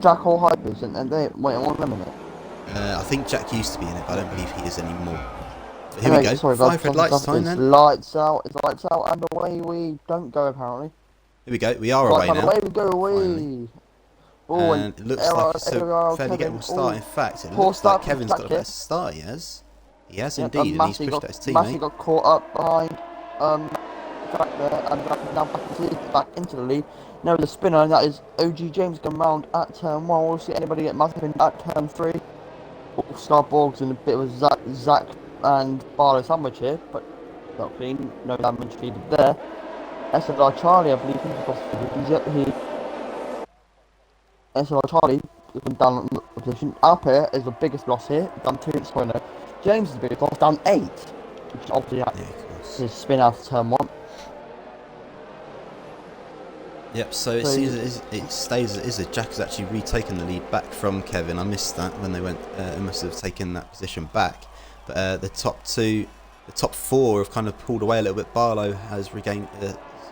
Jack or Hypers, and they wait one minute. I think Jack used to be in it, but I don't believe he is anymore. So here we Anyway, go. sorry guys, 5 red lights time it's then. lights out, and away we don't go apparently. Here we go. We are Lights away out, now. away we go, Finally. away. Oh, and And it looks error, like it's a error, fairly Kevin. gettable start. In fact, it Poor looks like start Kevin's from got a Jack better start. He has. He has here. indeed, and he's pushed out his Massey teammate. got caught up behind Jack there, and Jack now back into the lead. Now the spinner, and that is OG James going round at turn 1. We'll see anybody get Massive in at turn 3. Starborg's in a bit of a Zach and Barlow sandwich here, but not clean, no damage needed there. SLR Charlie, I believe he's across the positions. Yep, SLR Charlie has been down in the position. Alper is the biggest loss here, down 2 minutes. James is the biggest loss, down 8, which obviously has his spin out of turn 1. Yep, so it seems it stays as it is. Jack has actually retaken the lead back from Kevin. I missed that when they went. They must have taken that position back. But the top 4 have kind of pulled away a little bit. Barlow has regained,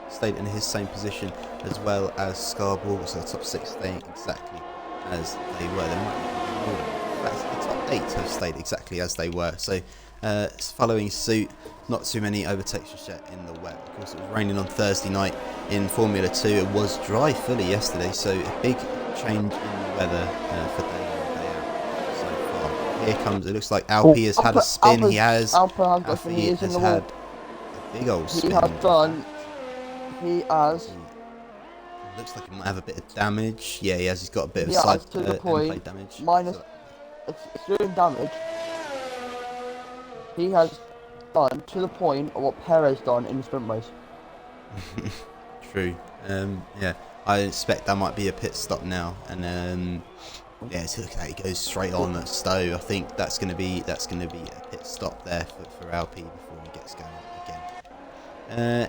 stayed in his same position, as well as Scarborough. So the top 6 staying exactly as they were. They might be more. In fact, the top 8 have stayed exactly as they were. So following suit. Not too many overtakes just yet in the wet. Of course, it was raining on Thursday night in Formula 2. It was dry fully yesterday, so a big change in the weather for day in, day out so far. Here comes, it looks like Alpi has had a spin. Alpi has had a big old spin. He has. Looks like he might have a bit of damage. Yeah, he has. He's got a bit of side plate damage. Minus, it's doing damage. He has done to the point of what Perez done in the sprint race. True. Yeah, I expect that might be a pit stop now, and yeah, so look at that, he goes straight on at Stowe. I think that's going to be a pit stop there for Alpi before he gets going again.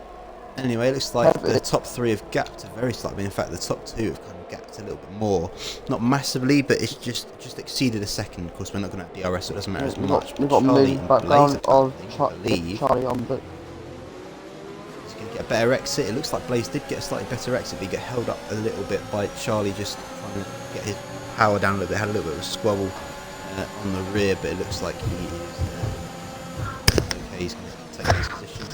Anyway, it looks like the top 3 have gapped very slightly. In fact, the top 2 have kind of gapped a little bit more. Not massively, but it's just exceeded a second. Of course, we're not going to have DRS, so it doesn't matter as much. We've got Charlie and Blaze of Charlie on, but he's going to get a better exit. It looks like Blaze did get a slightly better exit, but he got held up a little bit by Charlie just trying to get his power down a little bit. Had a little bit of a squabble on the rear, but it looks like he is okay. He's going to take his position.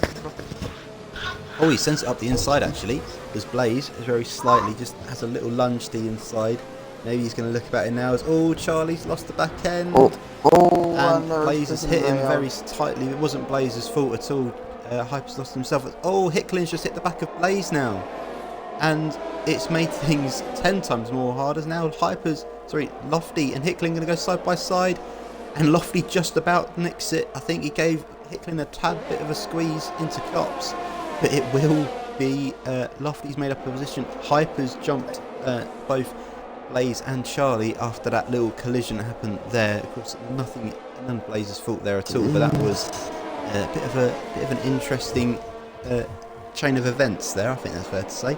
Oh, he sends it up the inside actually, because Blaze is very slightly, just has a little lunge to the inside. Maybe he's going to look about it now as, oh, Charlie's lost the back end. And Blaze has hit him very tightly. It wasn't Blaze's fault at all. Hyper's lost himself. Oh, Hicklin's just hit the back of Blaze now. And it's made things 10 times more harder. Now Lofty and Hicklin going to go side by side. And Lofty just about nicks it. I think he gave Hicklin a tad bit of a squeeze into Cops. But it will be Lofty's made up a position. Hyper's jumped both Blaze and Charlie after that little collision that happened there. Of course, none of Blaze's fault there at all. But that was a bit of an interesting chain of events there. I think that's fair to say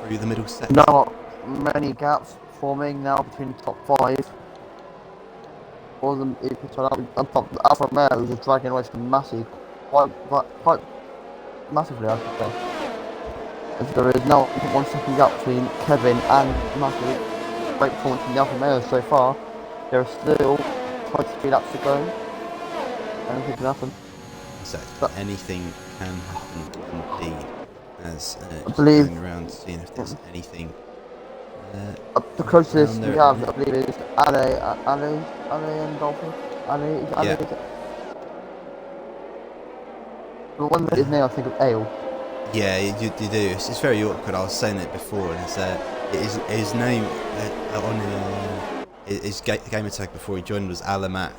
through the middle section. Not many gaps forming now between the top 5. Alfa Romeo was just dragging away from Massey quite massively, I should say. As there is now 1 second gap between Kevin and Massey. Great performance from the Alfa Romeo so far. There are still 23 laps to go. Anything can happen. Exactly. Anything can happen indeed. As going around seeing if there's anything. The closest we have, I believe, is Ale and Dolphin. Ale. The one that is now, I think, of Ale. Yeah, you do. It's very awkward. I was saying it before, and it's his name on his gamer tag before he joined was Alamak,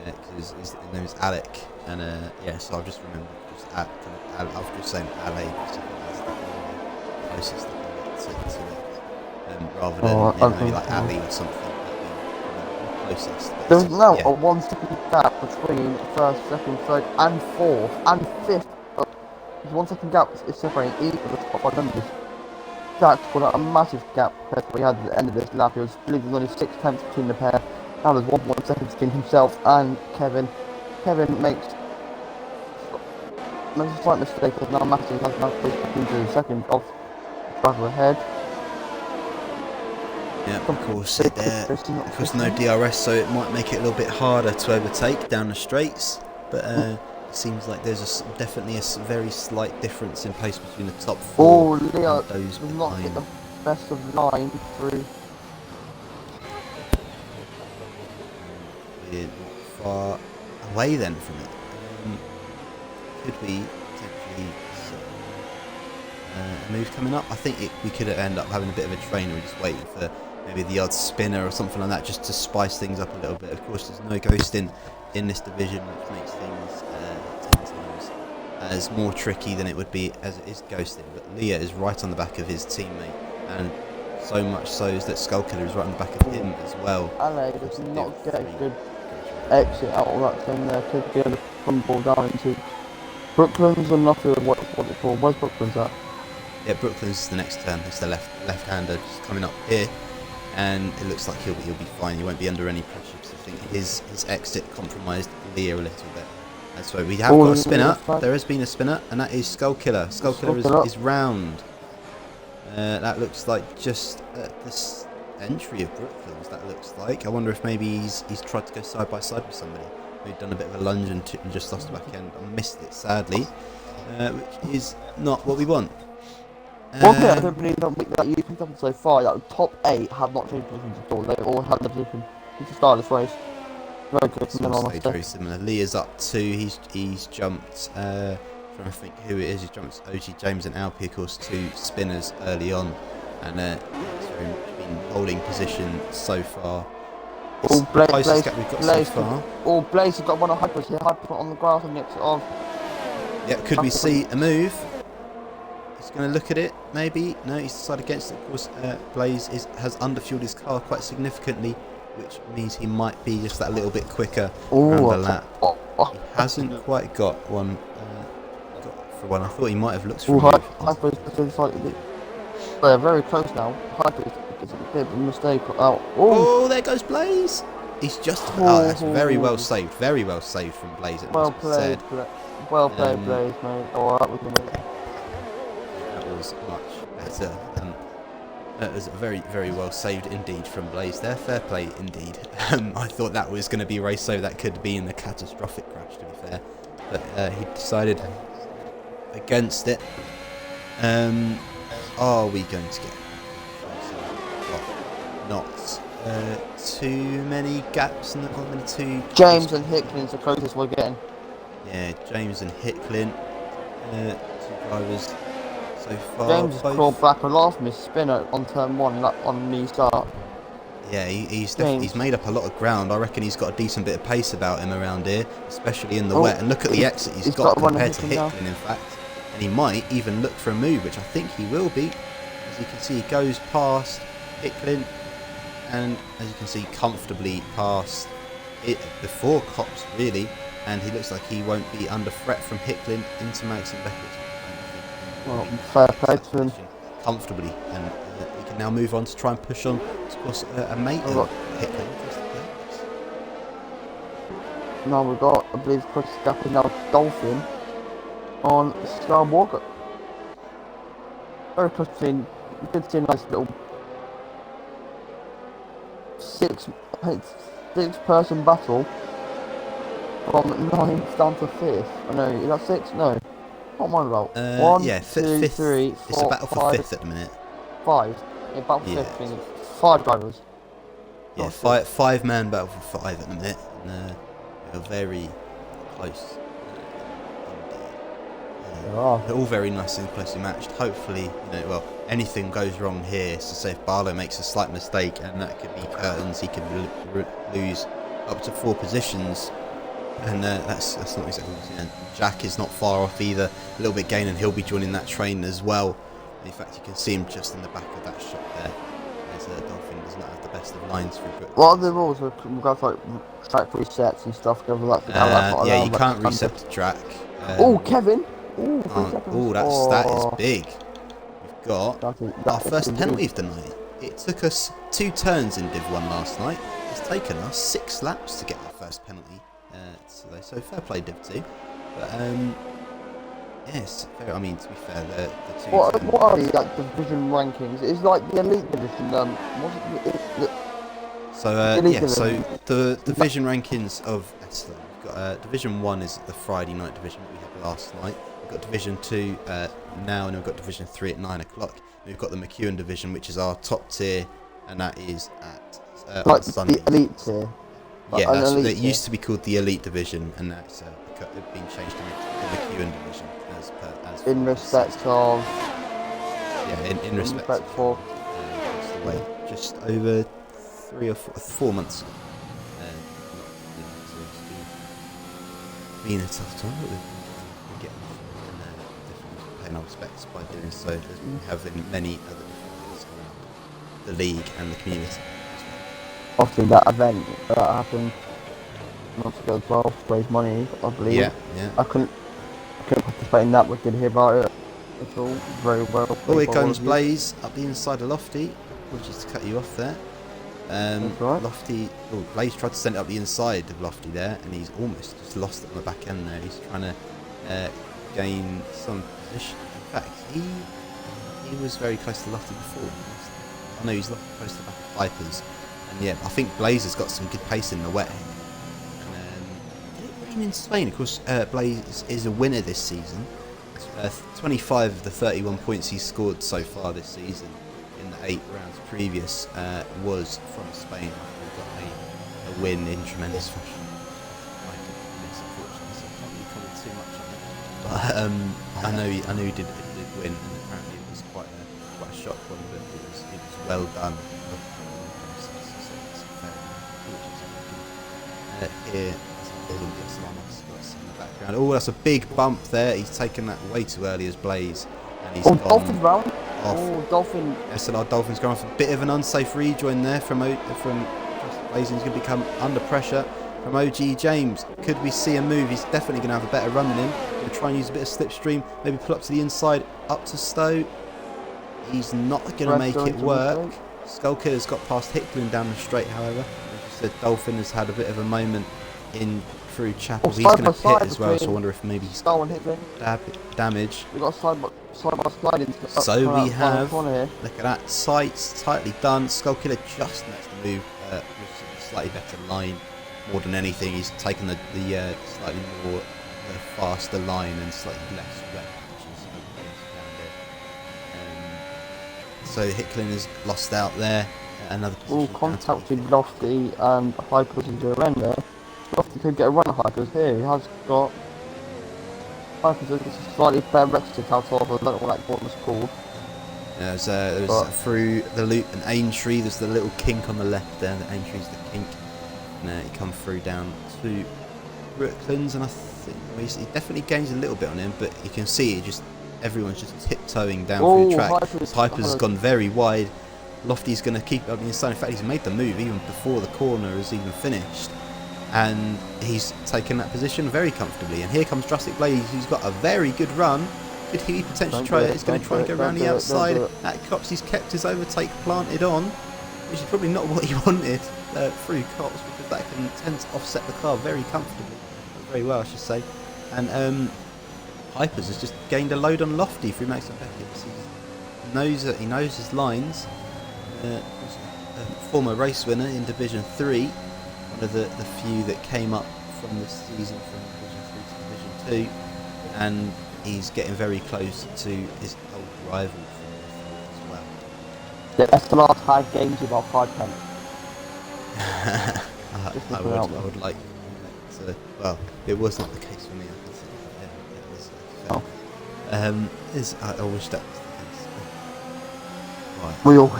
because his name is Alec, and yeah. So I've just remembered. I was just saying Ale, because that's the closest to it, rather than like Ali or something. Closest. There's now a 1 second gap between first, second, third, and fourth, and fifth. There's 1 second gap is separating each of the top 5 members. That's got a massive gap compared to what he had at the end of this lap. He was bleeding only 6 tenths between the pair. Now there's 1 second between himself and Kevin. Kevin makes a slight mistake, but now Matthew has now pushed back into the second off the back of the head. Yeah, of course, of course no DRS, so it might make it a little bit harder to overtake down the straights. But it seems like there's definitely a very slight difference in pace between the top four Leo and those does not get behind. the best of line through. We're not far away then from it. Could we potentially a move coming up? I think we could end up having a bit of a trainer and just waiting for maybe the odd spinner or something like that, just to spice things up a little bit. Of course, there's no ghosting in this division, which makes things 10 times as more tricky than it would be as it is ghosting. But Leah is right on the back of his teammate, and so much so is that Skullkiller is right on the back of him as well. LA does not get a good exit out of that thing there. Could be able to crumble down into Brooklyn's and nothing. What it's called? Where's Brooklyn's at? Yeah, Brooklyn's is the next turn. It's the left-hander just coming up here, and it looks like he'll be fine. He won't be under any pressure. Because I think his exit compromised Leah a little bit. So we have got a spinner. There has been a spinner, and that is Skullkiller. Skullkiller is round. That looks like just at this entry of Brooklyn's. That looks like. I wonder if maybe he's tried to go side by side with somebody. He'd done a bit of a lunge and just lost the back end. I missed it sadly, which is not what we want. One thing I don't believe that you picked up so far, that the top 8 have not changed positions at all. They all had the position since the start of this race. Very good from them on the very similar. Lee is up 2. He's jumped. Trying to think who it is. He jumped OG James and Alpi, of course, 2 spinners early on, and he's been holding position so far. It's the closest gap we've got so far. Blaze has got one of Hyper's here. Hyper on the grass on the exit of. Yeah, could we see a move? He's going to look at it, maybe. No, he's decided against it. Of course, Blaze has underfueled his car quite significantly, which means he might be just that little bit quicker around the lap. He hasn't quite got one. For one, I thought he might have looked for a Hyper's slightly. They're very close now. Hyper is a bit of a mistake out. Oh, there goes Blaze. He's just. Oh, that's very well saved. Very well saved from Blaze. Well played, well played, Blaze, mate. Oh, that was amazing. Was much better, and that was very, very well saved indeed from Blaze there. Fair play indeed. I thought that was going to be a race, so that could be in the catastrophic crash, to be fair, but he decided against it. Are we going to get not too many gaps in the bottom? Two James and Hicklin's the closest we're getting. Yeah, James and Hicklin, 2 drivers so far. James has crawled back a lot from his spinner on turn 1 on the start. Yeah, he's made up a lot of ground. I reckon he's got a decent bit of pace about him around here, especially in the wet. And look at the exit he's got compared to Hicklin, in fact. And he might even look for a move, which I think he will be. As you can see, he goes past Hicklin, and as you can see, comfortably past it before Cops, really. And he looks like he won't be under threat from Hicklin into Max and Beckett. Well, fair play to him. Comfortably, and he can now move on to try and push on, of course, a mate of Hicklin. Now we've got, I believe, Chris Gapping now Dolphin on Skywalker. Very close between, you could see a nice little 6-person battle from 9th down to 5th. No, is that 6? No. What am I about? 1, yeah, 2, 3, 4, it's a battle for 5th at the minute. 5. Yeah, battle for 5th means 5 drivers. Yeah, 5-man battle for 5 at the minute. And they're very close. They're all very nice and closely matched. Hopefully, anything goes wrong here. So say if Barlow makes a slight mistake, and that could be curtains, he could lose up to 4 positions. And that's not exactly what I'm saying. Jack is not far off either. A little bit gain, and he'll be joining that train as well. In fact, you can see him just in the back of that shot there. As Dolphin does not have the best of lines through Brooklyn. What are the rules with regards to like track resets and stuff? Yeah, you can't reset the track. Kevin! That is big. We've got our first penalty of the night. It took us 2 turns in Div 1 last night. It's taken us 6 laps to get our first penalty. So fair play Div 2. But Yes, I mean, to be fair, the two. What are the like division rankings? It's like the elite division. Was it So the elite yeah, division? so the division rankings of SLR. We've got Division 1 is the Friday night division that we had last night. We've got Division 2 now, and we've got Division 3 at 9 o'clock. We've got the McEwen division, which is our top tier, and that is at on Like Sunday. the elite tier. Like Yeah, that's, elite it tier. used to be called the elite division, and that's been changed to the McEwen division as In respect of. yeah, in respect for. that's the way. Just over 3 or 4 months ago. So it's been a tough time, but we're getting definitely paying our respects by doing so, as we have in many other areas around the league and the community. Obviously, that event that happened months ago as well, raised money, I believe. Yeah. I couldn't participate in that, but did hear about it at all. Very well. Oh, here comes Blaze up the inside of Lofty. Apologies to cut you off there. Right. Lofty, Blaze tried to send it up the inside of Lofty there, and he's almost just lost it on the back end there. He's trying to gain some position. In fact, he was very close to Lofty before. I know he's close to the back of Vipers, and yeah, I think Blaze has got some good pace in the wet. Did it rain in Spain? Of course, Blaze is a winner this season. 25 of the 31 points he's scored so far this season in the 8 rounds previous was from Spain. We've got a win in tremendous fashion. Unfortunately, so I can't really comment too much on it. But I know he did win, and apparently it was quite a shock one, but it was well done. Here, background. Oh, that's a big bump there. He's taken that way too early as Blaze, and he's gone Dolphin's round. off. Oh, Dolphin. SLR Dolphins going off a bit of an unsafe rejoin there from Blaze. He's going to become under pressure from OG James. Could we see a move? He's definitely going to have a better run than him. Going to try and use a bit of slipstream. Maybe pull up to the inside, up to Stowe. He's not going to make it work. Skullkiller's got past Hicklin down the straight, however. As you said, Dolphin has had a bit of a moment in through Chapel. He's going to pit as well, so I wonder if maybe he's damage. We got side by slide into So we have, look at that, sights tightly done. Skullkiller just next to move with a slightly better line. More than anything, he's taken the slightly more faster line and slightly less wet patches. So Hicklin has lost out there. Another position. Contacted Lofty and Hypers into a run there. Lofty could get a run at Hypers here. He has got Hypers is a slightly better exit out of. I don't know what was called. There's through the loop and Aintree. There's the little kink on the left there. The Aintree's the kink. And he come through down to Brooklands, and I think he definitely gains a little bit on him, but you can see everyone's just tiptoeing down through the track. Hypers has gone very wide. Lofty's going to keep up the inside. In fact, he's made the move even before the corner is even finished, and he's taken that position very comfortably. And here comes Drastic Blaze, who's got a very good run. Could he potentially try it? He's going to try and go around the outside. At Cops, he's kept his overtake planted on, which is probably not what he wanted through Cops, because that can tend to offset the car very comfortably, very well, I should say. And Hypers has just gained a load on Lofty through Max and Beckett. He knows his lines. A former race winner in Division 3, one of the few that came up from this season from Division 3 to Division 2, and he's getting very close to his old rival as well. The SLR tag games about 5 pence. I would like to, well, it was not the case for me, I can say. I wish that was the case. Right. We all.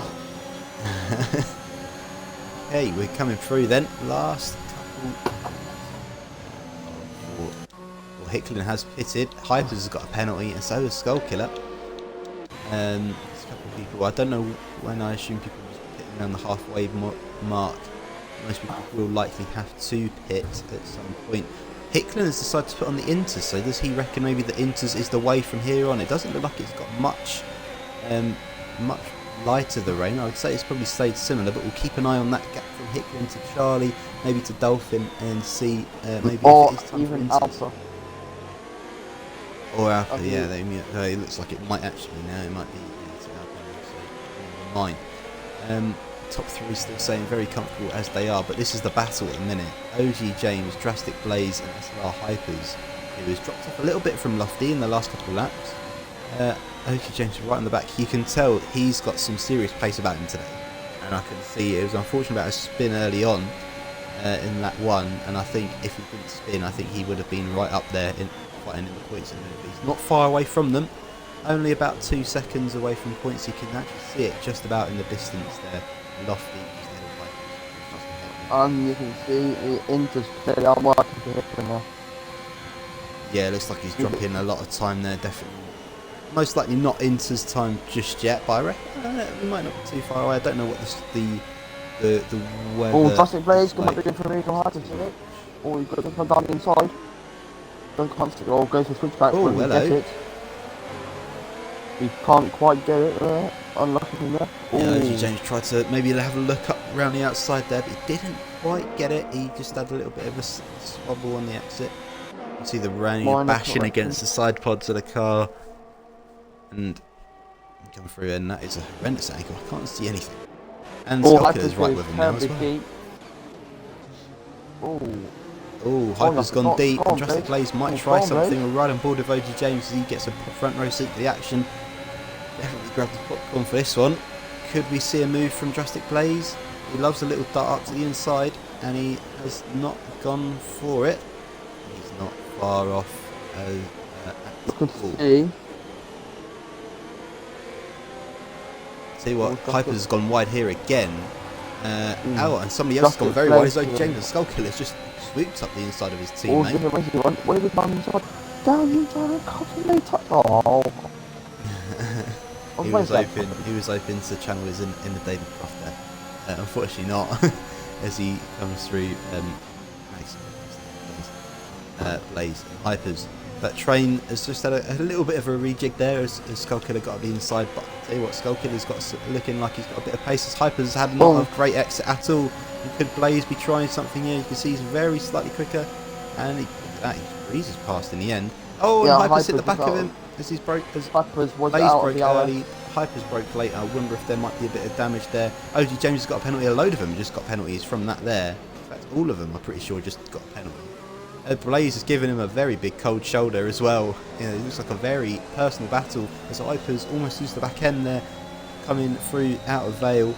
Hey, we're coming through then. Last couple. Well, Hicklin has pitted. Hypers has got a penalty, and so has Skullkiller. There's a couple of people. I don't know when. I assume people will be pitting around the halfway mark. Most people will likely have to pit at some point. Hicklin has decided to put on the Inters, so does he reckon maybe the Inters is the way from here on? It doesn't look like it's got much lighter the rain. I would say it's probably stayed similar, but we'll keep an eye on that gap from Hicklin to Charlie, maybe to Dolphin, and see maybe or if it is time even for Inters. Alpha. Or Alpha, Okay. yeah, it looks like it might actually now. It might be to Alpha, so number 9. Top 3 still saying very comfortable as they are, but this is the battle at the minute. OG James, Drastic Blaze, and SLR Hypers, who has dropped off a little bit from Lofty in the last couple of laps. OG James right on the back. You can tell he's got some serious pace about him today, and I can see it was unfortunate about a spin early on in lap 1, and I think if he didn't spin, I think he would have been right up there fighting in the points. He's not far away from them, only about 2 seconds away from points. You can actually see it just about in the distance there. Lofty just ahead of And you can see the Inter's clearly out working for him now. Yeah, it looks like he's dropping a lot of time there, definitely. Most likely not Inter's time just yet, but I reckon we might not be too far away. I don't know what the weather. Oh, Drastic Blaze, come like. up again for me, come hard to it. Oh, you've got to come down the inside. Don't constantly all go for switchback when we get it. We can't quite get it there. Unlucky from there. Yeah, OG James tried to maybe have a look up around the outside there, but he didn't quite get it. He just had a little bit of a swabble on the exit. You see the rain bashing against the side pods of the car and come through, and that is a horrendous angle. I can't see anything. And Skulker's right with him now as well. Oh, Hyper's gone deep. And Drastic Blaze might try something. We're right on board with OG James as he gets a front row seat for the action. Definitely grab the popcorn for this one. Could we see a move from Drastic Blaze? He loves a little dart up to the inside, and he has not gone for it. He's not far off at all. See what, Hyper's gone wide here again. Oh, and somebody else has gone very wide. Is OG James, and Skullkiller's just swooped up the inside of his teammate. Where did man inside? Down inside of the touch. Oh. He was open to channel his in the David Croft there. Unfortunately not, as he comes through Blaze and Hypers. But Train has just had a little bit of a rejig there as Skullkiller got up the inside. But I'll tell you what, Skullkiller's got looking like he's got a bit of pace. As Hypers had not a great exit at all. Could Blaze be trying something here? You can see he's very slightly quicker, and he breezes past in the end. Oh, and Hypers hit the back of him as he's broke. As Blaze broke early, Hypers broke late. I wonder if there might be a bit of damage there. OG James has got a penalty. A load of them just got penalties from that there. In fact, all of them, I'm pretty sure, just got a penalty. Blaze has given him a very big cold shoulder as well. You know, it looks like a very personal battle as Hypers almost used the back end there, coming through out of Vale,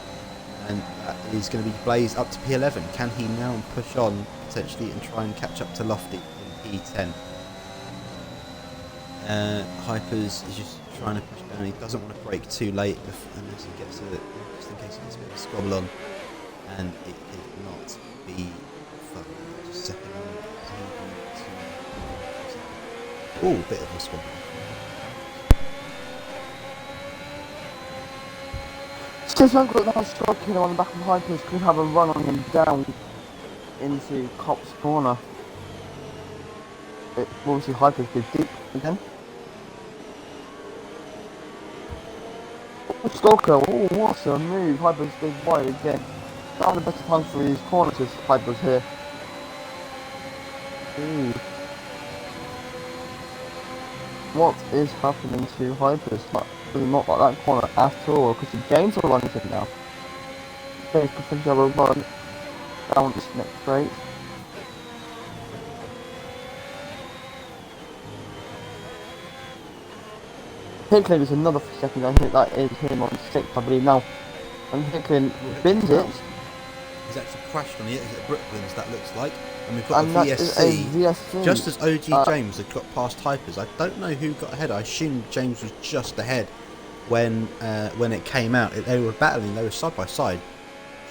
and that is going to be Blaze up to P11. Can he now push on potentially and try and catch up to Lofty in P10? Hypers is just trying to push down. He doesn't want to break too late unless he gets just in case he gets a bit of a squabble on, and it could not be fun. Just second on. Oh, bit of a squabble. Since I've got that Skullkiller on the back of Hypers, could have a run on him down into Cop's corner. Obviously Hypers goes deep again. Oh, Skullkiller, oh, what a move. Hypers goes wide again. Found the better time for his corner to Hypers here. Ooh. What is happening to Hypers? Really not like that corner at all, because the James are running it now. James could potentially have a run down this next straight. Hicklin is another for seconds. I think that is him on 6th, I believe now. And Hicklin bins it. He's actually crashed on the exit of Brooklands, that looks like. And we've got a VSC, just as OG James had got past Hypers. I don't know who got ahead. I assume James was just ahead when it came out. They were battling, they were side by side,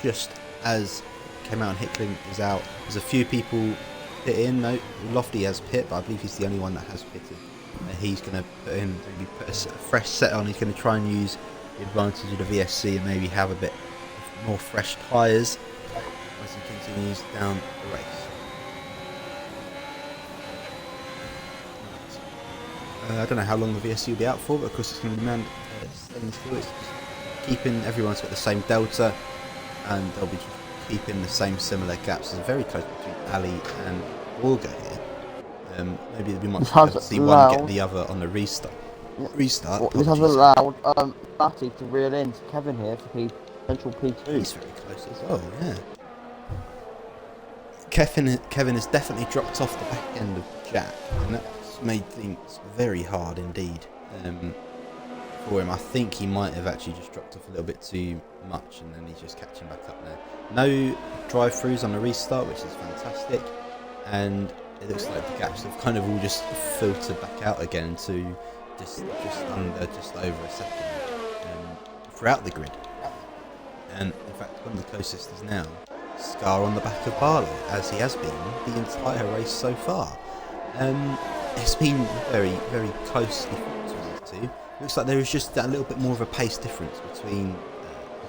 just as it came out and Hicklin is out. There's a few people pit in. No, Lofty has pit, but I believe he's the only one that has pitted. He's going to put a fresh set on. He's going to try and use the advantage of the VSC and maybe have a bit more fresh tyres as he continues down the race. I don't know how long the VSC will be out for, but of course it's going to be manned stainless steel. It's keeping everyone's got the same delta, and they'll be keeping the same similar gaps. It's very close between Ali and Olga here. Maybe we might This be able has to see one get allowed, the other on the restart. this has Apologies. allowed Matty to reel in to Kevin here for potential P2. He's very close as well, yeah. Kevin has definitely dropped off the back end of Jack, and that's made things very hard indeed for him. I think he might have actually just dropped off a little bit too much, and then he's just catching back up there. No drive-throughs on the restart, which is fantastic, and it looks like the gaps have kind of all just filtered back out again to just over a second throughout the grid. And in fact, one of the closest is now Scar on the back of Barlow, as he has been the entire race so far. It's been very, very closely fought between the two. Looks like there is just that little bit more of a pace difference between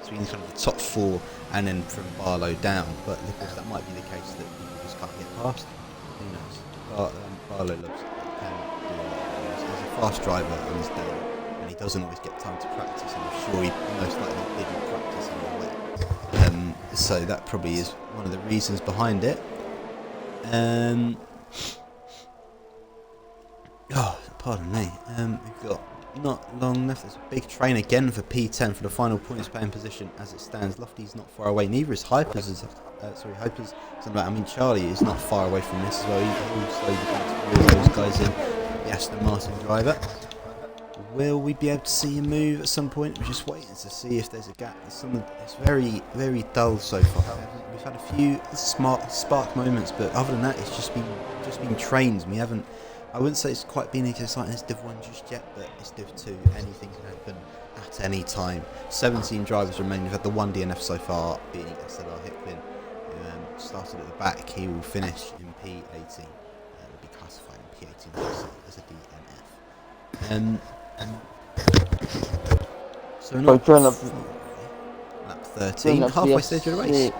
kind of the top four and then from Barlow down. But of course, that might be the case that people just can't get past him. Who knows? Barlow loves it. Can do a lot of things. He's a fast driver on his day, and he doesn't always get time to practice. And I'm sure he most likely didn't practice in the wet. So that probably is one of the reasons behind it. Oh, pardon me. We've got not long left. There's a big train again for P10 for the final points playing position as it stands. Lofty's not far away. Neither is Hypers. Hypers. I mean, Charlie is not far away from this as well. He'll slowly begin to reel those guys in. The Aston Martin driver. Will we be able to see him move at some point? We're just waiting to see if there's a gap. It's very, very dull so far. We've had a few spark moments, but other than that, it's just been trains. We haven't. I wouldn't say it's quite been exciting as Div 1 just yet, but it's Div 2. Anything can happen at any time. 17 drivers remain. We've had the one DNF so far, being SLR Hicklin. Started at the back. He will finish in P18. Will be classified in P18 as a DNF. So not lap 13, halfway stage of the race.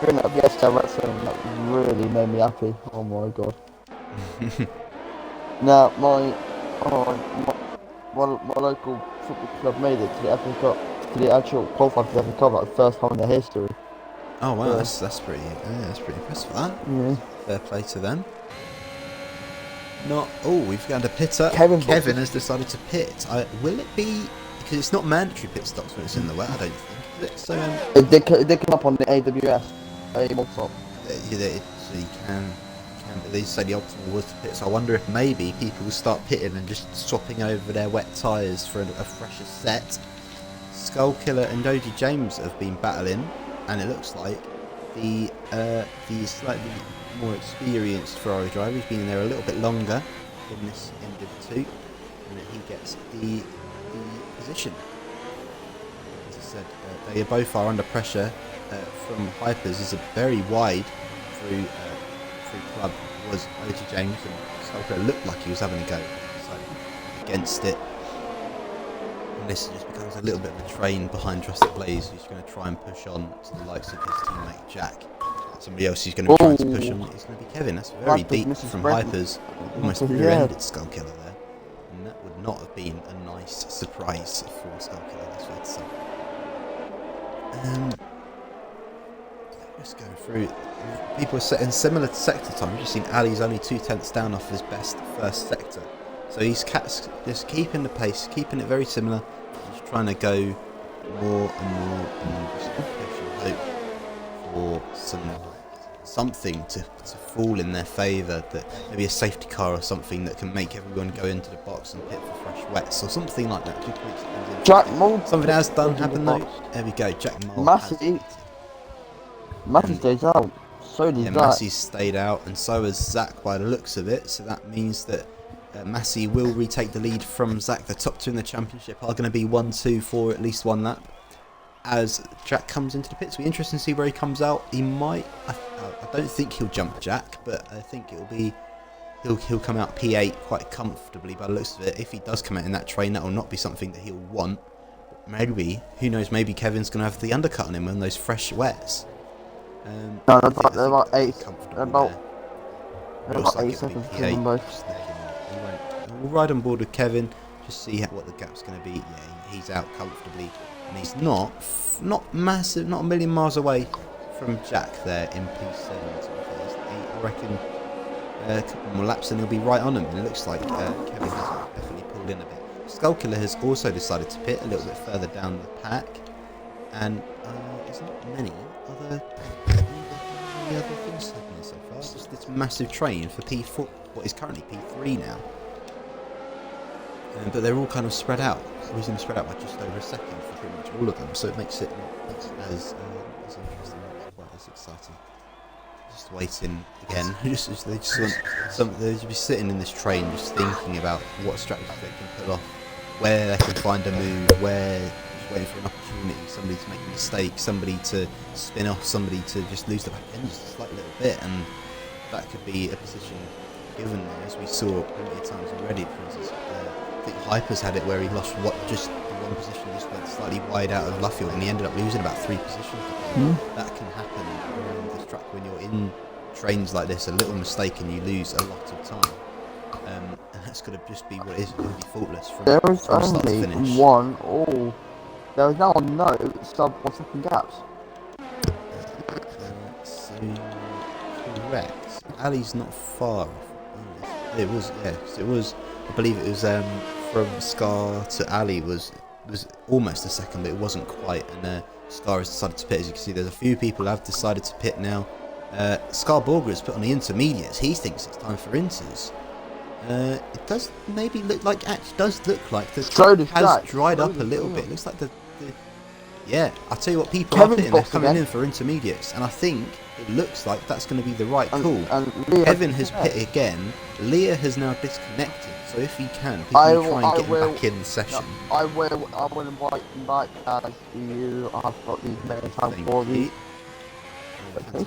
That really made me happy. Oh my god. Now my local football club made it to the FA Cup, to the actual qualified for the FA Cup, like the first time in their history. Oh wow, that's pretty impressive. That. Yeah. Fair play to them. We've got a pitter. Kevin has decided to pit. Will it be, because it's not mandatory pit stops when it's in the wet, I don't think. So it did come up on the AWS. So you can. They say the optimal was to pit. So I wonder if maybe people will start pitting and just swapping over their wet tyres for a fresher set. Skullkiller and OG James have been battling, and it looks like the slightly more experienced Ferrari driver who's been in there a little bit longer in this end of 2, and he gets the position. As I said, they both are under pressure from Hypers. Is a very wide through club was OG James, and Skullkiller looked like he was having a go against it. And this just becomes a little bit of a train behind Trusted Blaze, who's going to try and push on to the likes of his teammate Jack. Somebody else who's going to be trying to push on is going to be Kevin. That's very deep from Hypers, almost rear-ended Skullkiller there, and that would not have been a nice surprise for Skullkiller, that's fair to say. Just going through, people are set in similar sector time. We've just seen Ali's only 2/10 down off his best first sector, so he's just keeping the pace, keeping it very similar, just trying to go more and more and just push and hope for something to fall in their favour, that maybe a safety car or something that can make everyone go into the box and pit for fresh wets or something like that. Jack Mould. Something has done happen though. There we go. Jack Mould. Massey stays out. So did Zach. Massey's stayed out, and so has Zach by the looks of it. So that means that Massey will retake the lead from Zach. The top two in the championship are going to be 1-2 for at least one lap. As Jack comes into the pits, it'll be interesting to see where he comes out. He might. I don't think he'll jump Jack, but I think it'll be. He'll come out P8 quite comfortably by the looks of it. If he does come out in that train, that will not be something that he'll want. Maybe, who knows? Maybe Kevin's going to have the undercut on him on those fresh wets. No, they're about 8. They're about 8 seconds between both. We'll ride on board with Kevin, just see what the gap's going to be. Yeah, he's out comfortably, and he's not massive, not a million miles away from Jack there in P7. I reckon a couple more laps and he'll be right on him. And it looks like Kevin has definitely pulled in a bit. Skullkiller has also decided to pit a little bit further down the pack, and there's not many other things happening so far. Just this massive train for P4, what is currently P3 now. But they're all kind of spread out. Reason spread out by just over a second for pretty much all of them, so it makes it not as interesting, not quite as exciting. Just waiting again. They just want they just be sitting in this train, just thinking about what strategy they can pull off, where they can find a move, where just waiting for an opportunity, somebody to make a mistake, somebody to spin off, somebody to just lose the back end just a slight little bit, and that could be a position given there, as we saw plenty of times already. For instance, I think Hyper's had it where he lost just one position, just went slightly wide out of Luffield, and he ended up losing about 3 positions. That can happen around this track when you're in trains like this. A little mistake and you lose a lot of time, and that's going to just be what it is. It's going to be faultless from start to finish. There is now no sub 1 second gaps. So correct. Ali's not far off. It was, yes, it was. I believe it was from Scar to Ali was almost a second, but it wasn't quite. And Scar has decided to pit. As you can see, there's a few people have decided to pit now. Scar Borger has put on the intermediates. He thinks it's time for inters. It does maybe look like the track has dried up a little bit. It looks like yeah, I'll tell you what, people are pitting, they're coming in for intermediates, and I think it looks like that's going to be the right call. Kevin has pit again. Leah has now disconnected, so if he can, people will try and get him back in the session. No, I will invite as you have got these many times for me. And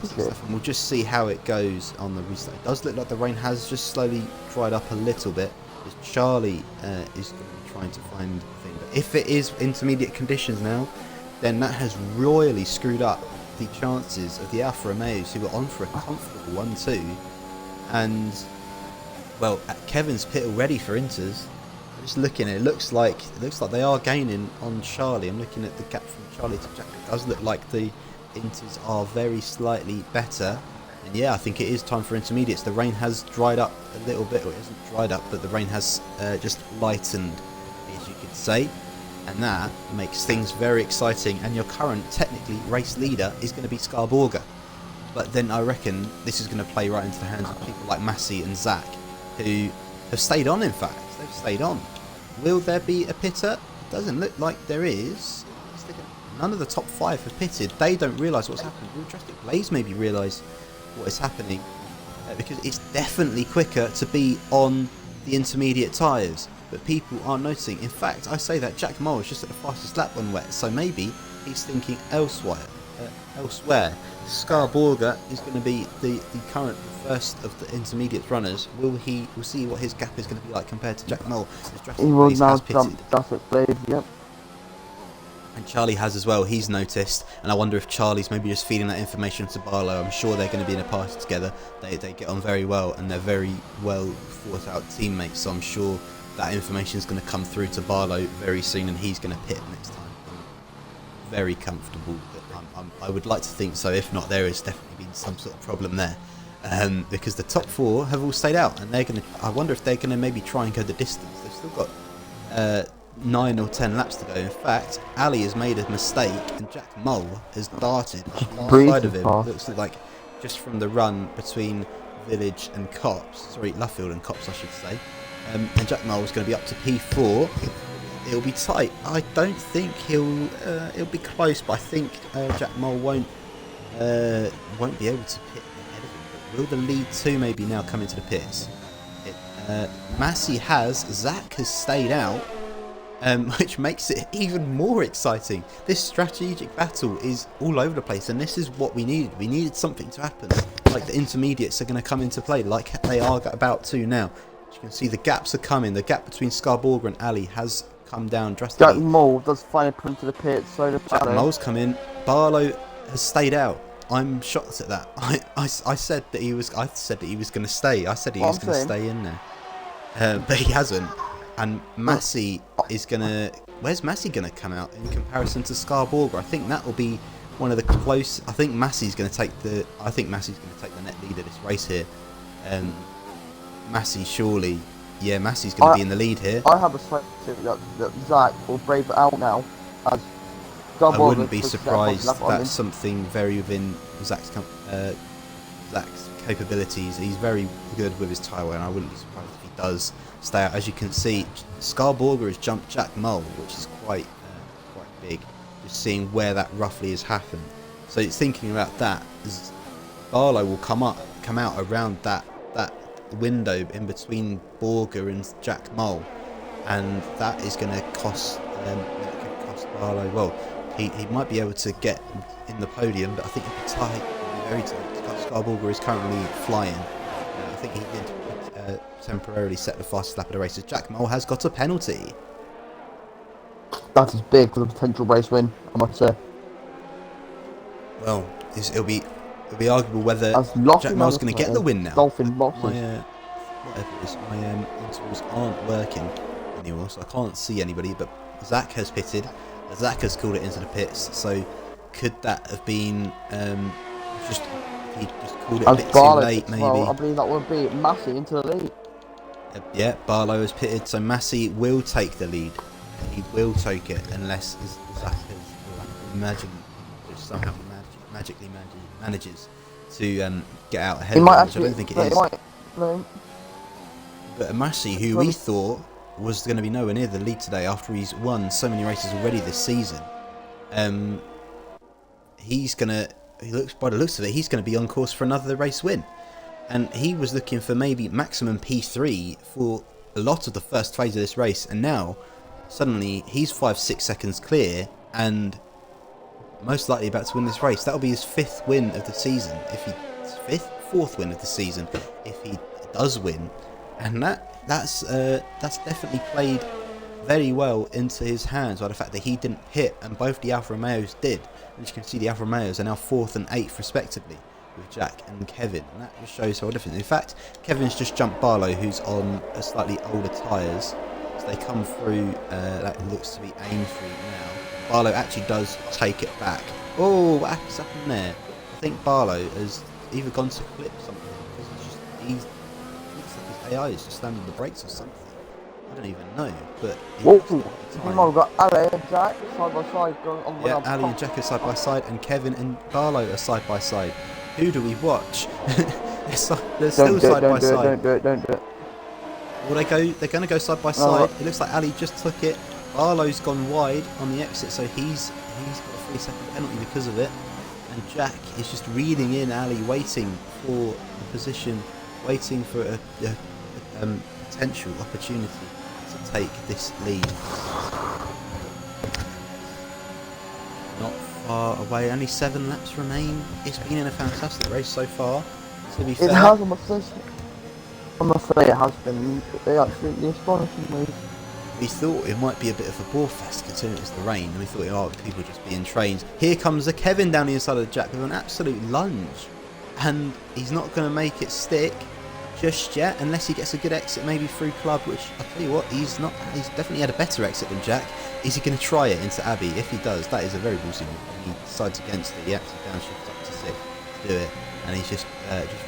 we'll just see how it goes on the restart. It does look like the rain has just slowly dried up a little bit, as Charlie is going to be trying to find the thing. But if it is intermediate conditions now, then that has royally screwed up the chances of the Alfa Romeos, who were on for a comfortable 1-2. And, well, Kevin's pit already for inters. Just looking at it, looks like they are gaining on Charlie. I'm looking at the gap from Charlie to Jack. It does look like the inters are very slightly better. And yeah, I think it is time for intermediates. The rain has dried up a little bit, or it hasn't dried up, but the rain has just lightened, as you could say. And that makes things very exciting, and your current, technically, race leader is going to be Scar Borger. But then I reckon this is going to play right into the hands of people like Massey and Zach, who have stayed on, in fact. They've stayed on. Will there be a pitter? It doesn't look like there is. None of the top 5 have pitted. They don't realise what's happened. Will Drastic Blaze maybe realise what is happening, because it's definitely quicker to be on the intermediate tyres. But people are noticing. In fact, I say that Jack Moore is just at the fastest lap when wet, so maybe he's thinking elsewhere. Scar Borger is going to be the current first of the intermediate runners. We'll see what his gap is going to be like compared to Jack Moore. He will now jump Drastic Blaze, yep. And Charlie has as well. He's noticed, and I wonder if Charlie's maybe just feeding that information to Barlow. I'm sure they're going to be in a party together. They get on very well, and they're very well thought out teammates, so I'm sure that information is going to come through to Barlow very soon, and he's going to pit next time. I'm very comfortable that I would like to think so. If not, there has definitely been some sort of problem there, because the top 4 have all stayed out, and they're going to. I wonder if they're going to maybe try and go the distance. They've still got 9 or 10 laps to go. In fact, Ali has made a mistake, and Jack Mull has darted side of him. Looks like just from the run between Village and Copse, Luffield and Copse, I should say. And Jack Mull is going to be up to P4. It'll be tight. I don't think it'll be close, but I think Jack Mull won't be able to pit ahead of him. But will the lead 2 maybe now come into the pits? Massey has. Zach has stayed out, which makes it even more exciting. This strategic battle is all over the place, and this is what we needed. We needed something to happen, like the intermediates are going to come into play, like they are about to now. As you can see, the gaps are coming. The gap between Scar Borger and Ali has come down drastically. Jack Mole does finally put into the pit, so does Jack Mole's come in. Barlow has stayed out. I'm shocked at that. I said that he was going to stay. I said he was going to stay in there, but he hasn't. And Massey is going to... Where's Massey going to come out in comparison to Scar Borger? I think that will be one of the close... I think Massey's going to take the net lead of this race here. Massey surely. Yeah, Massey's going to be in the lead here. I have a suspicion that Zach will brave it out now. As I wouldn't be surprised. That's something very within Zach's capabilities. He's very good with his tyre wear, and I wouldn't be surprised if he does stay out. As you can see, Scarborger has jumped Jack Mull, which is quite big. Just seeing where that roughly has happened. So it's thinking about that. Barlow will come out around that window in between Borger and Jack Mull, and that is going to cost Barlow. Well, he might be able to get in the podium, but I think it'll be tight. It'll be very tight. Scarborger is currently flying. I think he did temporarily set the fastest lap of the race. Jack Mull has got a penalty. That is big for the potential race win, I must say. Well, it'll be arguable whether Jack Mull's going to get the win now. Dolphin losses. My intervals aren't working anymore, so I can't see anybody. But Zach has pitted. Zach has called it into the pits. So could that have been he just called it a bit too late? Maybe. Well, I believe that would be Massey into the lead. Yeah, Barlow has pitted, so Massey will take the lead. He will take it unless Zach somehow magically manages to get out ahead of him, which I don't think it is. But Massey, who we thought was going to be nowhere near the lead today after he's won so many races already this season, by the looks of it, he's going to be on course for another race win. And he was looking for maybe maximum P3 for a lot of the first phase of this race, and now suddenly he's 5-6 seconds clear and most likely about to win this race. That'll be his fourth win of the season if he does win, and that's definitely played very well into his hands by the fact that he didn't pit and both the Alfa Romeos did. As you can see, the Alfa Romeos are now 4th and 8th respectively with Jack and Kevin, and that just shows how different. In fact, Kevin's just jumped Barlow, who's on a slightly older tyres, so they come through. That looks to be Aintree now. Barlow actually does take it back. Oh, what's happened there? I think Barlow has either gone to clip something, because he looks like his AI is just slamming the brakes or something. I don't even know, but we've got Ali and Jack side by side going on. Yeah, Ali and Jack are side by side, and Kevin and Barlow are side by side. Who do we watch? they're still side by side. Don't do it. Well, they're going to go side by side. It looks like Ali just took it. Barlow's gone wide on the exit, so he's got a 3-second penalty because of it. And Jack is just reeling in Ali, waiting for the position, waiting for a potential opportunity to take this lead. Not far away, only 7 laps remain. It's been in a fantastic race so far, to be fair. It has, I must say it has been absolutely astonishing. We thought it might be a bit of a bore fest considering it's the rain, and we thought, people just being trained. Here comes the Kevin down the inside of the Jack with an absolute lunge, and he's not going to make it stick just yet unless he gets a good exit maybe through Club, which I'll tell you what, he's definitely had a better exit than Jack. Is he going to try it into Abbey? If he does, that is a very ballsy move, and he decides against it. He actually downshifts up to 6th to do it, and he's just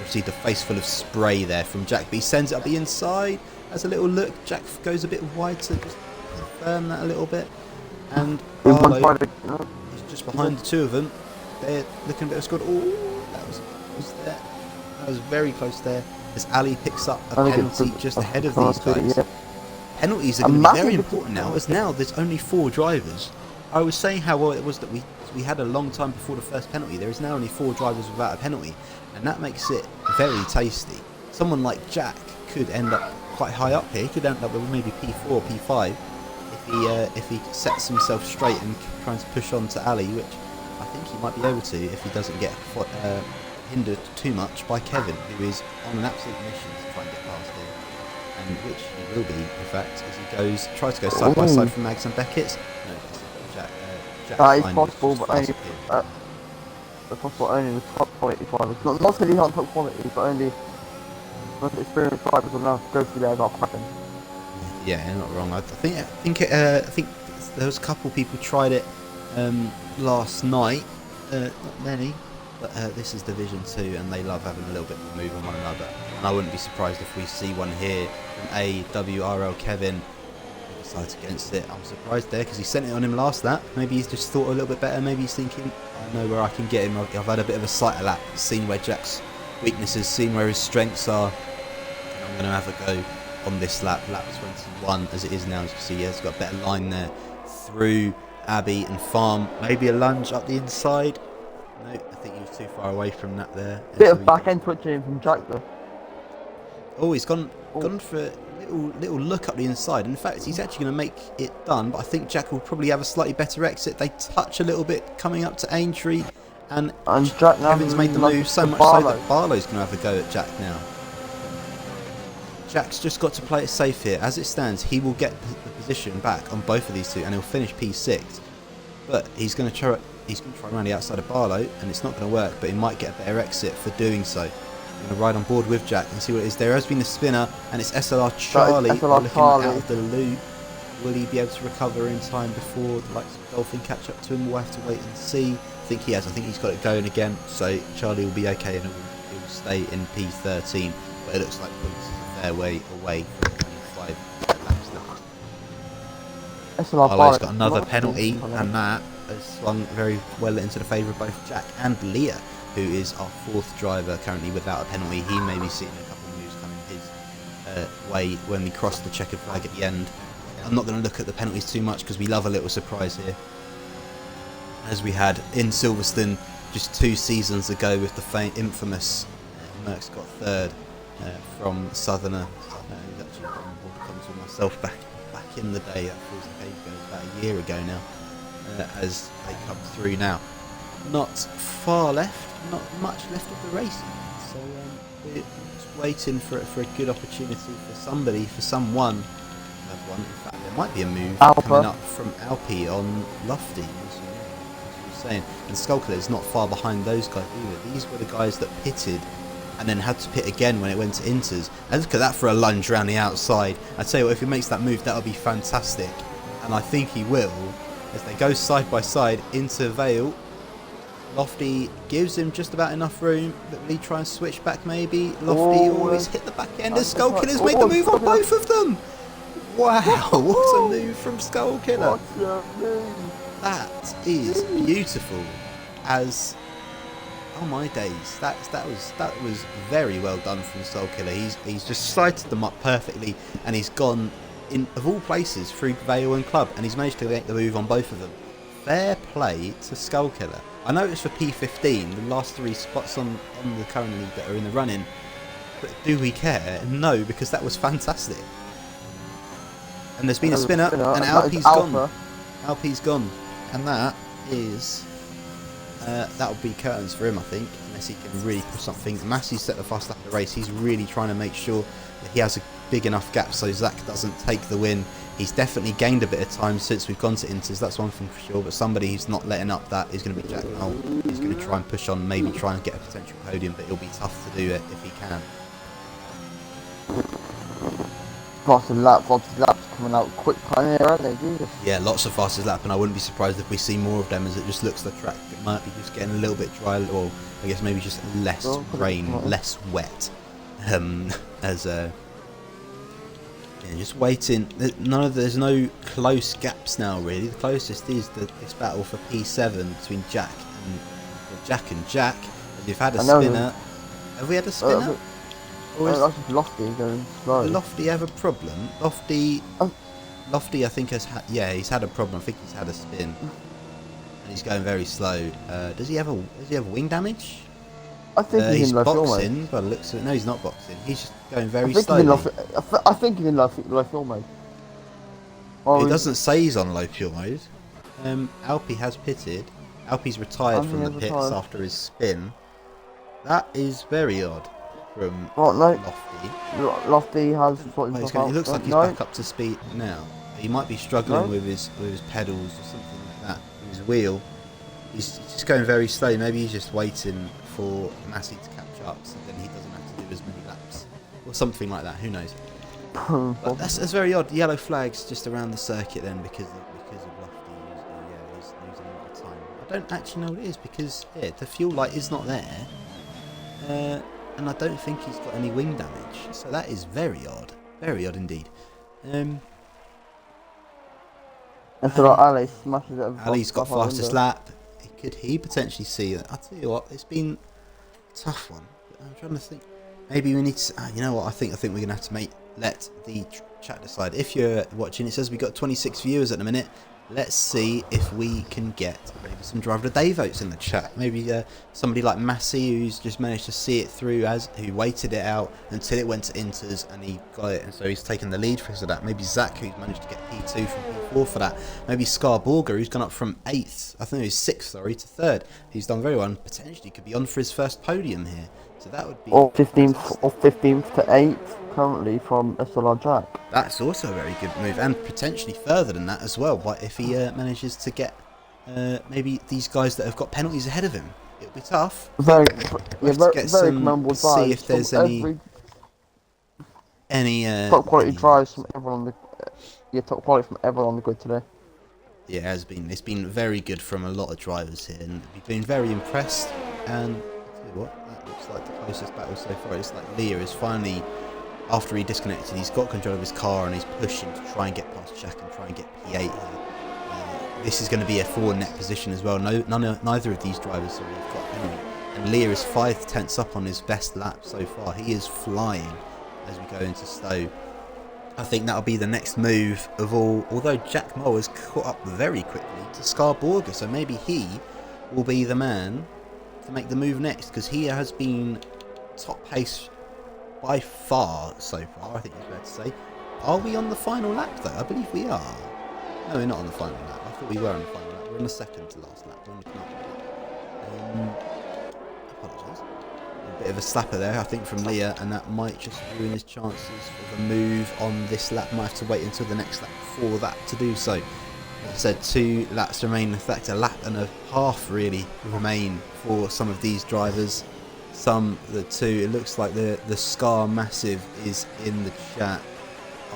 received a face full of spray there from Jack, but he sends it up the inside. Has a little look. Jack goes a bit wide to just confirm that a little bit, and Barlow is just behind the two of them. They're looking a bit of squad. Oh, that was there. That was very close there. As Ali picks up a penalty just ahead of these guys. Penalties are going to be very important now, as now there's only 4 drivers. I was saying how well it was that we had a long time before the first penalty. There is now only 4 drivers without a penalty, and that makes it very tasty. Someone like Jack could end up quite high up here. He could end up with maybe P4 or P5 if he sets himself straight and tries to push on to Ali, which I think he might be able to if he doesn't get hindered too much by Kevin, who is on an absolute mission to try and get past him, and which he will be, in fact, as he tries to go side by side from Mags and Beckett's. No, Jack. That is possible, but only the top quality drivers. Not really not top quality, but only most experienced drivers will now go through there without cracking. Yeah, you're not wrong. I think there was a couple people tried it last night. Not many. But this is Division 2 and they love having a little bit of move on one another. And I wouldn't be surprised if we see one here from AWRL Kevin. He decides against it. I'm surprised there because he sent it on him last lap. Maybe he's just thought a little bit better. Maybe he's thinking, I know where I can get him. I've had a bit of a sight of lap, seen where Jack's weaknesses, seen where his strengths are. And I'm going to have a go on this lap 21 as it is now. As you can see, he's got a better line there through Abbey and Farm. Maybe a lunge up the inside. No, I think he was too far away from that there. Bit of back end twitching from Jack though. Oh, he's gone for a little look up the inside. In fact, he's actually going to make it done, but I think Jack will probably have a slightly better exit. They touch a little bit coming up to Aintree, and Jack now Kevin's made the move so much so that Barlow's going to have a go at Jack now. Jack's just got to play it safe here. As it stands, he will get the position back on both of these two, and he'll finish P6. But he's going to try around the outside of Barlow, and it's not going to work, but he might get a better exit for doing so. I'm going to ride on board with Jack and see what it is. There has been a spinner, and it's SLR Charlie looking out of the loop. Will he be able to recover in time before the likes of Dolphin catch up to him? We'll have to wait and see. I think he has. I think he's got it going again, so Charlie will be okay, and he will stay in P13. But it looks like points is a fair way away from 25 laps left. Barlow's got another penalty, and that has swung very well into the favour of both Jack and Leah, who is our fourth driver currently without a penalty. He may be seeing a couple of moves coming his way when we cross the checkered flag at the end. I'm not going to look at the penalties too much because we love a little surprise here, as we had in Silverstone just 2 seasons ago with the infamous Merckx got third from Southerner. He's actually got on board comms with myself back in the day. That feels like ages ago, about a year ago now. As they come through now. Not far left, not much left of the race, so we're just waiting for a good opportunity for somebody, for someone. In fact, there might be a move coming up from Alpi on Lofty, as you were saying, and Skullkiller is not far behind those guys either. These were the guys that pitted and then had to pit again when it went to Inters. And look at that for a lunge around the outside. I tell you what, if he makes that move, that'll be fantastic, and I think he will. As they go side by side into Vale, Lofty gives him just about enough room, but will he try and switch back maybe? Lofty always hit the back end as Skullkiller's made the move on both of them! Wow, what a move from Skullkiller! That is beautiful. As oh my days, that was very well done from Skullkiller. He's just sighted them up perfectly, and he's gone in of all places through Vale and Club, and he's managed to make the move on both of them. Fair play to Skullkiller. I know it's for P15, the last 3 spots on the current league that are in the running, but do we care? No, because that was fantastic. And there's been a spinner, and Alpi's gone. Alpi's gone, and that is that'll be curtains for him, I think, unless he can really push something. Massey's set the fast lap of the race. He's really trying to make sure that he has a big enough gap so Zach doesn't take the win. He's definitely gained a bit of time since we've gone to Inters, that's one thing for sure, but somebody who's not letting up that is going to be Jack Knoll. He's going to try and push on, maybe try and get a potential podium, but it'll be tough to do it if he can. Lots of laps coming out quick time here, aren't they? Jesus. Yeah, lots of fastest lap, and I wouldn't be surprised if we see more of them, as it just looks the track. It might be just getting a little bit dry, or I guess maybe just less rain, less wet. Just waiting. There's no close gaps now, really. The closest is this battle for P7 between Jack and Jack. We've had a spinner. Have we had a spinner? Or is Lofty going slow? Lofty have a problem? Lofty, I think he's had a problem. I think he's had a spin, and he's going very slow. Does he have wing damage? I think he's in low boxing, mode. By the looks of it. No, he's not boxing. He's just going very slowly. I think he's in low fuel mode. It doesn't say he's on low fuel mode. Alpi has pitted. Alpi's retired from the pits after his spin. That is very odd from Lofty. Lofty has. He looks like he's back up to speed now. He might be struggling with his pedals or something like that. With his wheel. He's just going very slow. Maybe he's just waiting for Massey to catch up, so then he doesn't have to do as many laps, or something like that. Who knows? But that's very odd. Yellow flags just around the circuit then because of Lofty. He's losing a lot of time. I don't actually know what it is because the fuel light is not there. And I don't think he's got any wing damage. So that is very odd. Very odd indeed. And so like Ali smashes it. Ali's got fastest lap. Could he potentially see that? I'll tell you what, it's been a tough one. I'm trying to think. Maybe we need to. You know what? I think we're gonna have to let the chat decide. If you're watching, it says we got 26 viewers at the minute. Let's see if we can get maybe some driver of the day votes in the chat. Maybe somebody like Massey who's just managed to see it through, who waited it out until it went to inters and he got it, and so he's taken the lead for that. Maybe Zach who's managed to get P2 from P4 for that. Maybe Scar Borger who's gone up from 8th, I think he was 6th, sorry, to 3rd. He's done very well and potentially could be on for his first podium here. So that would be... Or 15th to 8th currently from SLR Jack. That's also a very good move, and potentially further than that as well. But if he manages to get maybe these guys that have got penalties ahead of him, it'll be tough. Very commendable drives. See if there's any top quality drives from everyone on the top quality from everyone on the grid today. Yeah, it has been. It's been very good from a lot of drivers here, and we've been very impressed. And I'll tell you what, that looks like the closest battle so far. It's like Leah is finally. After he disconnected, he's got control of his car and he's pushing to try and get past Jack and try and get P8 here. This is going to be a 4-net position as well. Neither of these drivers have got penalty. And Leah is 5 tenths up on his best lap so far. He is flying as we go into Stowe. I think that'll be the next move of all. Although Jack Moore has caught up very quickly to Scar Borger, so maybe he will be the man to make the move next, because he has been top pace by far so far, I think it's fair to say. Are we on the final lap though? I believe we are. No, we're not on the final lap. I thought we were on the final lap. We're on the second to last lap. We're on the penultimate lap. Apologise. A bit of a slapper there, I think, from Leah, and that might just ruin his chances of a move on this lap. Might have to wait until the next lap for that to do so. As I said, 2 laps remain. In fact, a lap and a half really remain for some of these drivers. The 2, it looks like the Scar Massive is in the chat.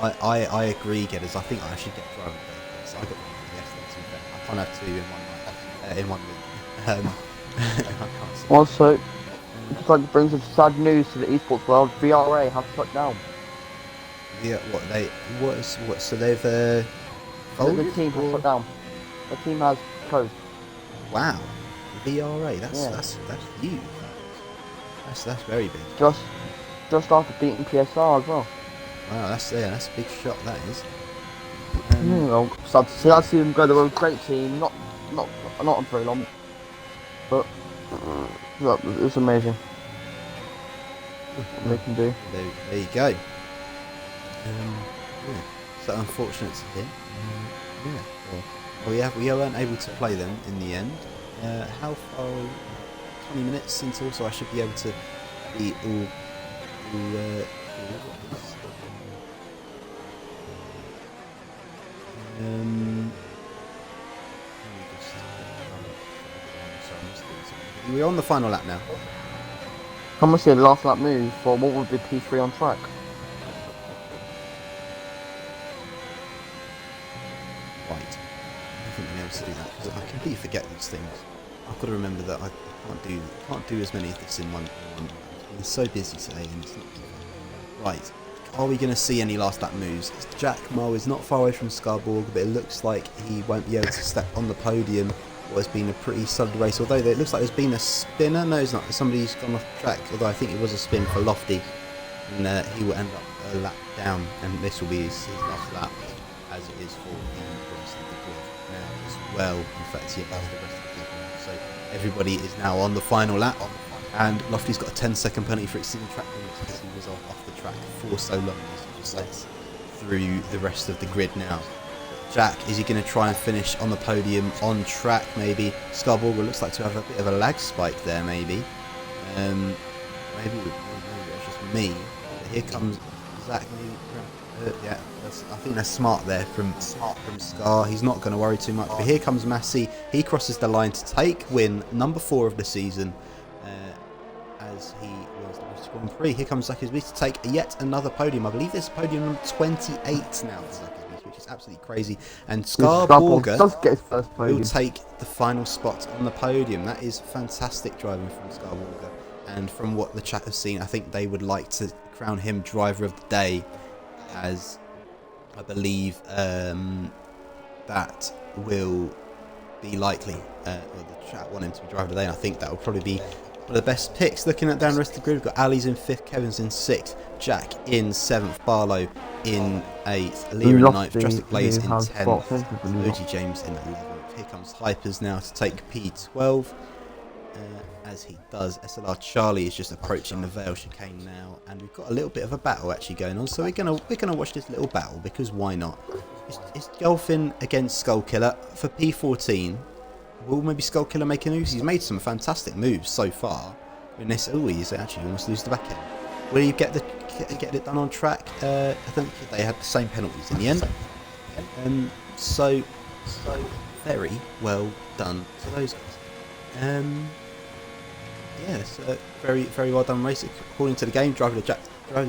I agree, Getters. I think I should get driver day. So I got one yesterday. I can't have 2 in one week. I can't see. Also, just like brings us sad news to the esports world. VRA have shut down. Yeah, what? So they've the team has shut down. The team has closed. Wow, VRA. That's huge. That's very big. Just after beating PSR as well. Wow, that's a big shot. That is. Well, sad to see. I see them go. They were a great team. Not very long, but it's amazing what they can do. There you go. So unfortunate to hear. Well, we weren't able to play them in the end. How far? 20 minutes until, so I should be able to be all we're on the final lap now. Can we see the last lap move for what would be P3 on track? Right. I haven't been able to do that because I completely forget these things. I've got to remember that I can't do as many of this in one. I've been so busy today and it's not too fun. Right, are we going to see any last lap moves? Jack Moe is not far away from Scarborg, but it looks like he won't be able to step on the podium. What has been a pretty solid race, although it looks like there's been a spinner. No, it's not. Somebody's gone off track, although I think it was a spin for Lofty, and he will end up a lap down, and this will be his last lap, as it is for the rest of the grid now as well. In fact, yeah, that's the rest of the grid now. So everybody is now on the final lap, and Lofty's got a 10-second penalty for exceeding track limits because he was off the track for so long. He's just through the rest of the grid now. Jack, is he going to try and finish on the podium on track maybe? Scarborg looks like to have a bit of a lag spike there maybe. Maybe it's just me. Here comes Zach. Yeah, I think that's smart there from Scar. He's not going to worry too much. But here comes Massey. He crosses the line to take win number 4 of the season. as he wins the British Grand Prix. Here comes Zach Beast to take yet another podium. I believe this is podium number 28 now for Zach Beast, which is absolutely crazy. And Scarborger does get his first will podium. take the final spot on the podium. That is fantastic driving from Scarborger. And from what the chat has seen, I think they would like to crown him driver of the day, as I believe that will be likely. Or the chat want him to be driver of the day, and I think that will probably be one of the best picks. Looking at down the rest of the grid, we've got Ali's in 5th, Kevin's in 6th, Jack in 7th, Barlow in 8th, Leah in 9th, Drastic Blaze in 10th, OG James in 11th. Here comes Hypers now to take P12. As he does, SLR Charlie is just approaching the Vale chicane now, and we've got a little bit of a battle actually going on. So we're gonna watch this little battle, because why not? It's Golfin against Skullkiller for P14. Will maybe Skullkiller make a move? He's made some fantastic moves so far. In this, he's actually almost lose the back end. Will you get it done on track? I think they had the same penalties in the end. So very well done to those guys. Yeah, so very, very well done race. According to the game, driver of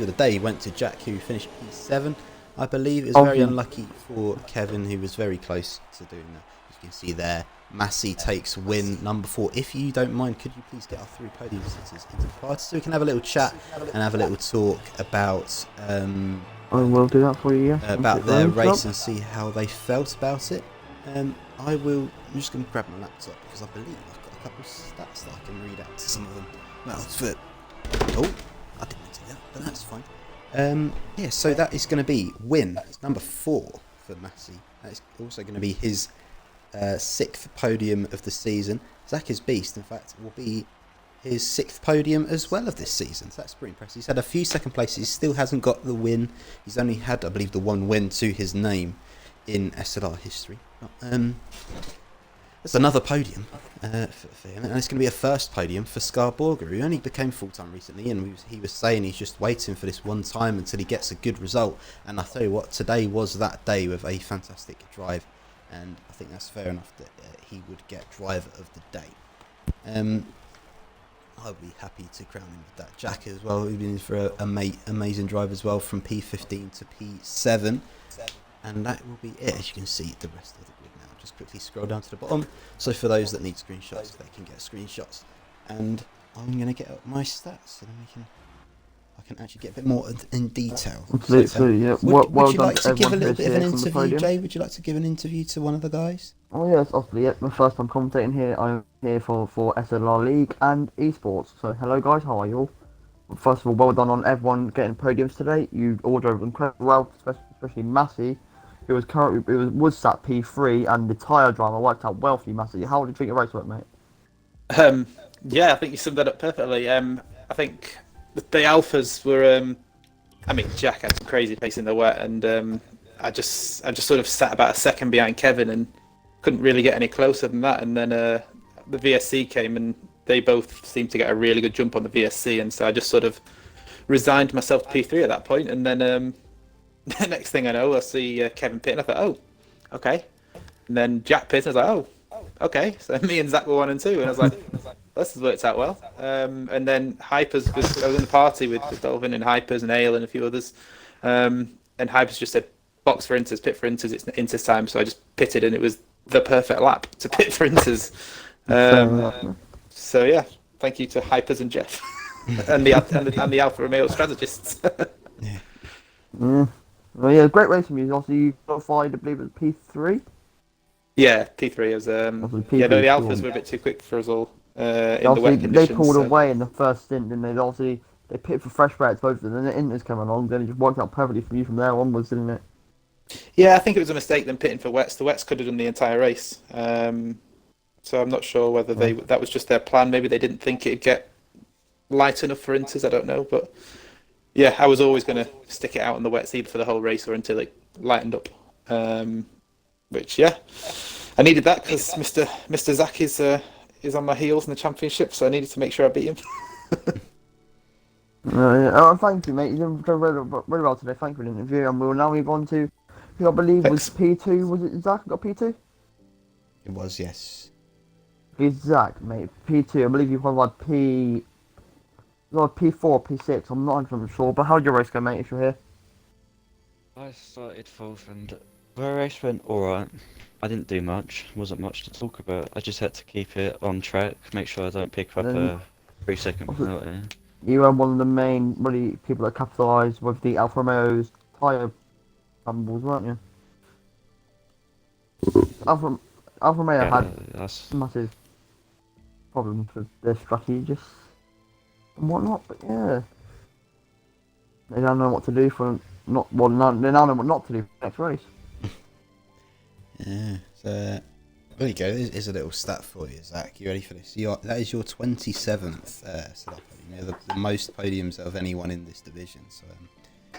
the day went to Jack, who finished P7. I believe it was very unlucky for Kevin, who was very close to doing that. As you can see there, Massey takes win number 4. If you don't mind, could you please get our 3 podium sitters into the party so we can have a little chat and have a little talk about I will do that for you, yeah. About their race and see how they felt about it. I'm just going to grab my laptop, because I believe I've got a couple of stats that I can read out to some of them. Well, I didn't do that, but that's fine. Yeah, so that is going to be win number 4 for Massey. That is also going to be his 6th podium of the season. Zach is Beast, in fact, will be his 6th podium as well of this season. So that's pretty impressive. He's had a few second places, still hasn't got the win. He's only had, I believe, the 1 win to his name in SLR history. That's another podium for him, and it's going to be a first podium for Scarborger, who only became full-time recently, and he was saying he's just waiting for this one time until he gets a good result. And I tell you what, today was that day with a fantastic drive, and I think that's fair enough that he would get driver of the day. I'll be happy to crown him with that. Jack as well, who's been for an amazing drive as well, from P15 to P7. And that will be it. As you can see, the rest of the grid now. Just quickly scroll down to the bottom. So for those that need screenshots, they can get screenshots. And I'm going to get up my stats, so then I can actually get a bit more in detail. Yeah. Would you like to give a little bit of an interview, Jay? Would you like to give an interview to one of the guys? Oh yes, obviously. Yeah, my first time commentating here. I'm here for SLR League and Esports. So hello guys, how are you all? First of all, well done on everyone getting podiums today. You all drove incredibly well, especially Massey, who was sat P3, and the tyre drama worked out well for you, Massey. How did you think your race went, mate? Yeah, I think you summed that up perfectly. I think the Alphas were. Jack had some crazy pace in the wet, and I just sort of sat about a second behind Kevin and couldn't really get any closer than that. And then the VSC came, and they both seemed to get a really good jump on the VSC, and so I just sort of resigned myself to P3 at that point. And then the next thing I know, I see Kevin pit, and I thought, oh, okay. And then Jack pit, and I was like, oh, okay. So me and Zach were 1 and 2, and I was like, this has worked out well. And then Hypers, I was in the party with Dolvin and Hypers and Ale and a few others, and Hypers just said, box for Inters, pit for Inters, it's Inters time. So I just pitted, and it was the perfect lap to pit for Inters. So yeah, thank you to Hypers and Jeff and the Alfa Romeo strategists. Yeah. Well, yeah, great racing music. Obviously, you qualified, I believe it was P3. Yeah, P3 was. P3 yeah, no, the Alphas were a bit too quick for us all in the wet conditions. They pulled away in the first stint, and they pitted for fresh wets both of them. Then the Inters came along, then it just worked out perfectly for you from there onwards, didn't it? Yeah, I think it was a mistake them pitting for wets. The wets could have done the entire race. So I'm not sure whether that was just their plan. Maybe they didn't think it'd get light enough for Inters. I don't know, but yeah, I was always going to stick it out on the wets either for the whole race or until it lightened up. Which yeah, I needed that because Mr. Zach is on my heels in the championship, so I needed to make sure I beat him. Yeah. Thank you, mate. You did really well today. Thank you for the interview, and we'll now move on to who I believe was P2. Was it Zach got P2? It was, yes. It's Zach, mate. P2. I believe you qualified Either P4 or P6. I'm not 100% sure. But how'd your race go, mate? If you're here. I started fourth and the race went alright. I didn't do much, wasn't much to talk about. I just had to keep it on track, make sure I don't pick And up then a 3 second penalty. you were one of the main really people that capitalised with the Alfa Romeo's tyre fumbles, weren't you? Alfa, Alfa Romeo Yeah, had that's massive problems with their strategies and whatnot, but yeah. They don't know what to do for not well now they now know what not to do for the next race. Yeah. So there you go. Here's a little stat for you, Zach. You ready for this? That is your 27th SLR podium. You're the most podiums of anyone in this division. So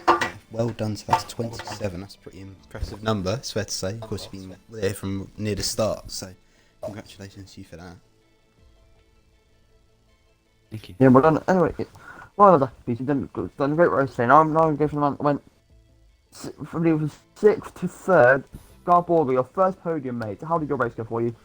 yeah, well done. So that's 27. That's a pretty impressive number. It's fair to say. Of course, you've been there from near the start. So congratulations to you for that. thank you. Yeah, but then, anyway, well done, you done a great race today. Now I'm going to go for the man that went from the 6th to 3rd. Garborga, your first podium, mate. How did your race go for you?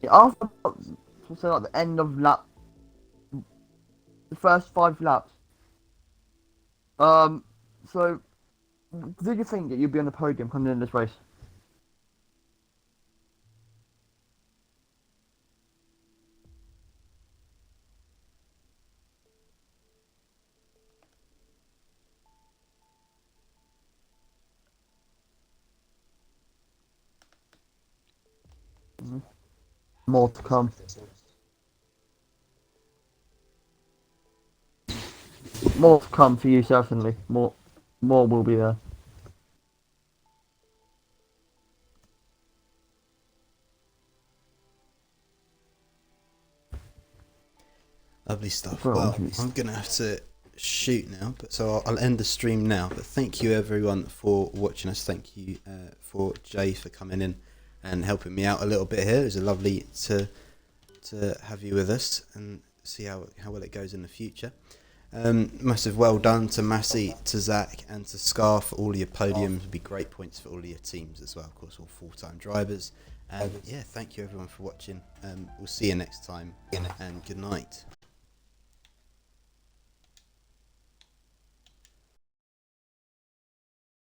Yeah, after so at the end of the first 5 laps. Um, so did you think that you'd be on the podium coming in this race? More to come. More to come for you, certainly. More will be there. Lovely stuff. Well, Well, I'm going to have to shoot now, but so I'll end the stream now. But thank you everyone for watching us. Thank you for Jay for coming in and helping me out a little bit here. It was lovely to have you with us and see how well it goes in the future. Massive well done to Massey, to Zach and to Scar for all of your podiums. It'd be great points for all of your teams as well, of course, all full-time drivers. And yeah, thank you everyone for watching. We'll see you next time and good night.